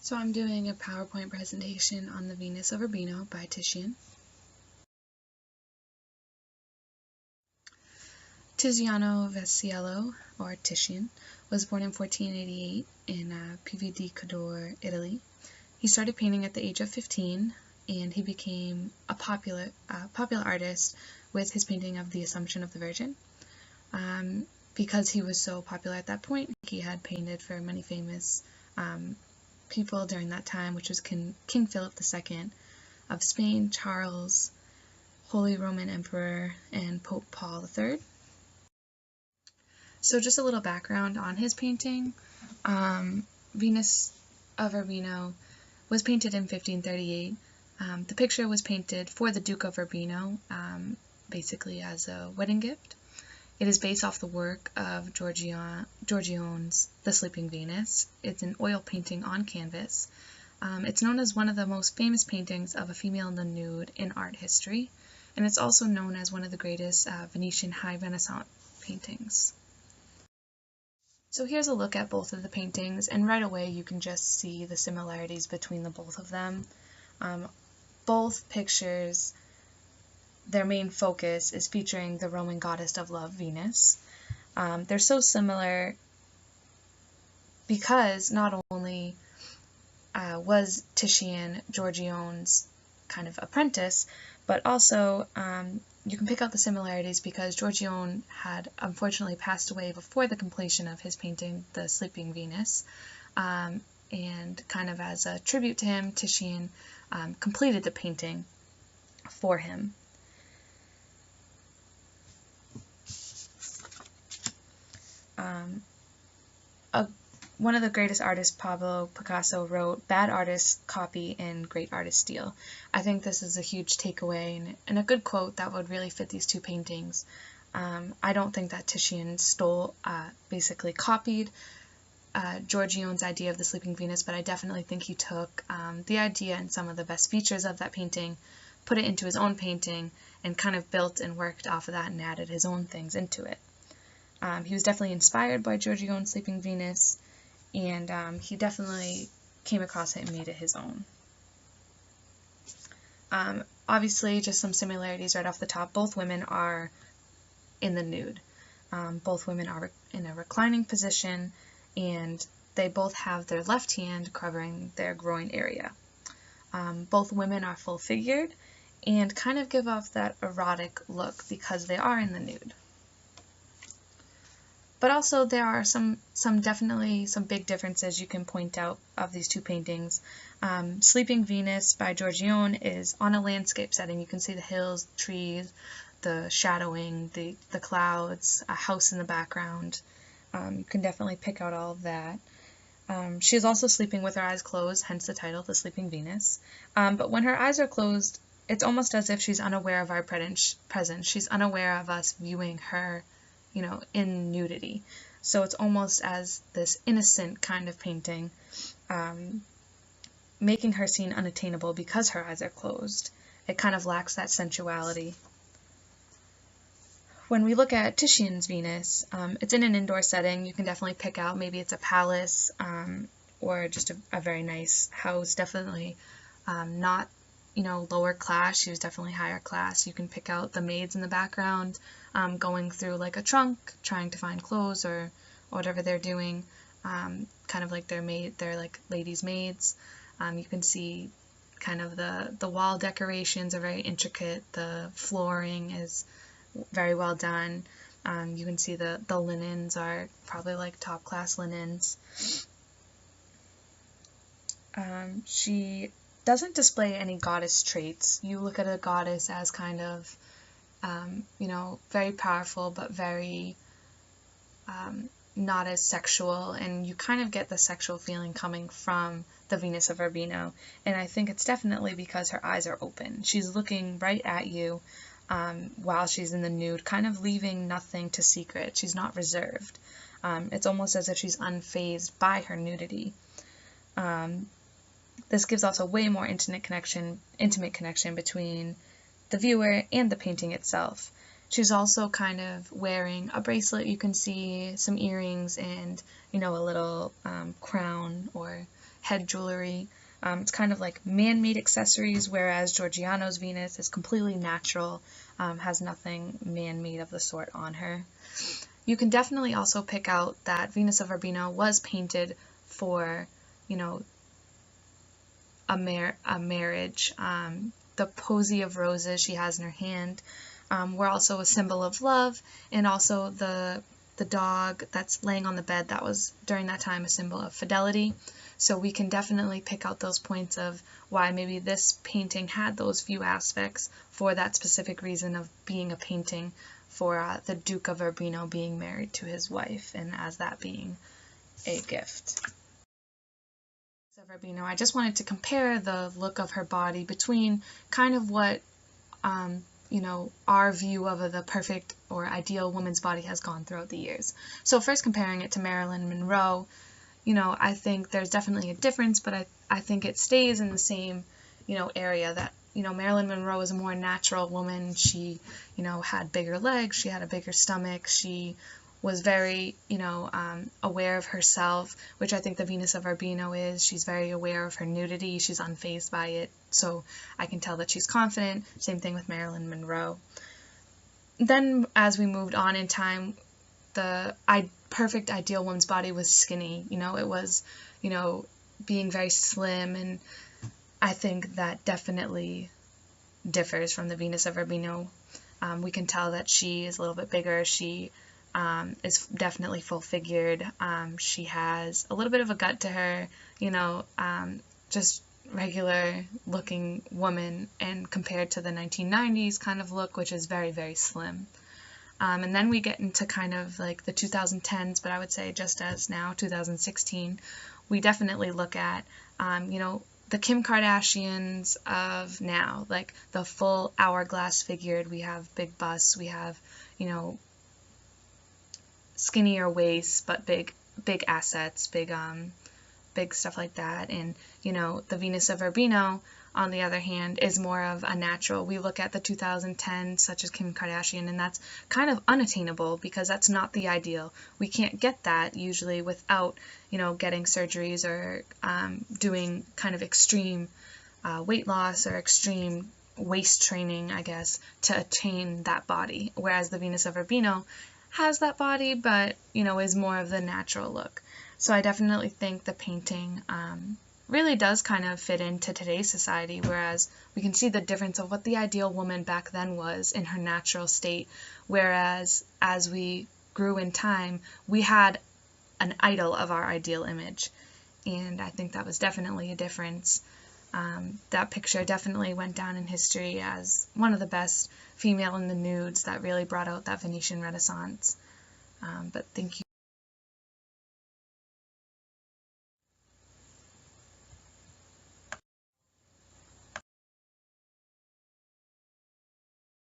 So I'm doing a PowerPoint presentation on the Venus of Urbino by Titian. Tiziano Vecchiello, or Titian, was born in 1488 in Pieve di Cadore, Italy. He started painting at the age of 15, and he became a popular artist with his painting of the Assumption of the Virgin. Because he was so popular at that point, he had painted for many famous people during that time, which was King Philip II of Spain, Charles, Holy Roman Emperor, and Pope Paul III. So just a little background on his painting. Venus of Urbino was painted in 1538. The picture was painted for the Duke of Urbino, basically as a wedding gift. It is based off the work of Giorgione's The Sleeping Venus. It's an oil painting on canvas. It's known as one of the most famous paintings of a female in the nude in art history, and it's also known as one of the greatest Venetian High Renaissance paintings. So here's a look at both of the paintings, and right away you can just see the similarities between the both of them. Both pictures, their main focus is featuring the Roman goddess of love, Venus. They're so similar because not only was Titian Giorgione's kind of apprentice, but also you can pick out the similarities because Giorgione had unfortunately passed away before the completion of his painting, The Sleeping Venus, and kind of as a tribute to him, Titian completed the painting for him. One of the greatest artists, Pablo Picasso, wrote, "Bad artists copy and great artists steal." I think this is a huge takeaway and a good quote that would really fit these two paintings. I don't think that Titian basically copied Giorgione's idea of the Sleeping Venus, but I definitely think he took the idea and some of the best features of that painting, put it into his own painting, and kind of built and worked off of that and added his own things into it. He was definitely inspired by Giorgione's Sleeping Venus, and he definitely came across it and made it his own. Obviously, just some similarities right off the top. Both women are in the nude. Both women are in a reclining position, and they both have their left hand covering their groin area. Both women are full-figured and kind of give off that erotic look because they are in the nude. But also there are definitely some big differences you can point out of these two paintings. Sleeping Venus by Giorgione is on a landscape setting. You can see the hills, trees, the shadowing, the clouds, a house in the background. You can definitely pick out all of that. She is also sleeping with her eyes closed, hence the title, The Sleeping Venus. But when her eyes are closed, it's almost as if she's unaware of our presence. She's unaware of us viewing her, in nudity. So it's almost as this innocent kind of painting, making her seem unattainable because her eyes are closed. It kind of lacks that sensuality. When we look at Titian's Venus, it's in an indoor setting. You can definitely pick out maybe it's a palace or just a very nice house. Definitely not lower class. She was definitely higher class. You can pick out the maids in the background going through like a trunk, trying to find clothes or whatever they're doing, kind of like they're like ladies' maids. You can see kind of the wall decorations are very intricate. The flooring is very well done. You can see the linens are probably like top class linens. She doesn't display any goddess traits. You look at a goddess as kind of, very powerful, but very not as sexual, and you kind of get the sexual feeling coming from the Venus of Urbino, and I think it's definitely because her eyes are open. She's looking right at you while she's in the nude, kind of leaving nothing to secret. She's not reserved. It's almost as if she's unfazed by her nudity. This gives also way more intimate connection between the viewer and the painting itself. She's also kind of wearing a bracelet. You can see some earrings and, a little crown or head jewelry. It's kind of like man-made accessories, whereas Giorgiano's Venus is completely natural, has nothing man-made of the sort on her. You can definitely also pick out that Venus of Urbino was painted for, you know, a marriage. The posy of roses she has in her hand were also a symbol of love, and also the dog that's laying on the bed, that was during that time a symbol of fidelity. So we can definitely pick out those points of why maybe this painting had those few aspects for that specific reason of being a painting for the Duke of Urbino being married to his wife, and as that being a gift. Of Urbino, I just wanted to compare the look of her body between kind of what you know, our view of the perfect or ideal woman's body has gone throughout the years. So first comparing it to Marilyn Monroe, you know, I think there's definitely a difference, but I think it stays in the same, you know, area that, you know, Marilyn Monroe is a more natural woman. She, you know, had bigger legs, she had a bigger stomach, she was very, you know, aware of herself, which I think the Venus of Urbino is. She's very aware of her nudity, she's unfazed by it, so I can tell that she's confident. Same thing with Marilyn Monroe. Then as we moved on in time, the perfect ideal woman's body was skinny, you know, it was, you know, being very slim, and I think that definitely differs from the Venus of Urbino. We can tell that she is a little bit bigger, she is definitely full-figured, she has a little bit of a gut to her, you know, just regular looking woman, and compared to the 1990s kind of look, which is very, very slim. And then we get into kind of like the 2010s, but I would say just as now, 2016, we definitely look at, you know, the Kim Kardashians of now, like the full hourglass figured. We have big busts, we have, you know, skinnier waists, but big assets, big stuff like that. And, you know, the Venus of Urbino, on the other hand, is more of a natural. We look at the 2010s, such as Kim Kardashian, and that's kind of unattainable because that's not the ideal. We can't get that usually without, you know, getting surgeries or doing kind of extreme weight loss or extreme waist training, I guess, to attain that body. Whereas the Venus of Urbino has that body, but, you know, is more of the natural look. So I definitely think the painting really does kind of fit into today's society, whereas we can see the difference of what the ideal woman back then was in her natural state, whereas as we grew in time, we had an idol of our ideal image, and I think that was definitely a difference. That picture definitely went down in history as one of the best female in the nudes that really brought out that Venetian Renaissance. But thank you.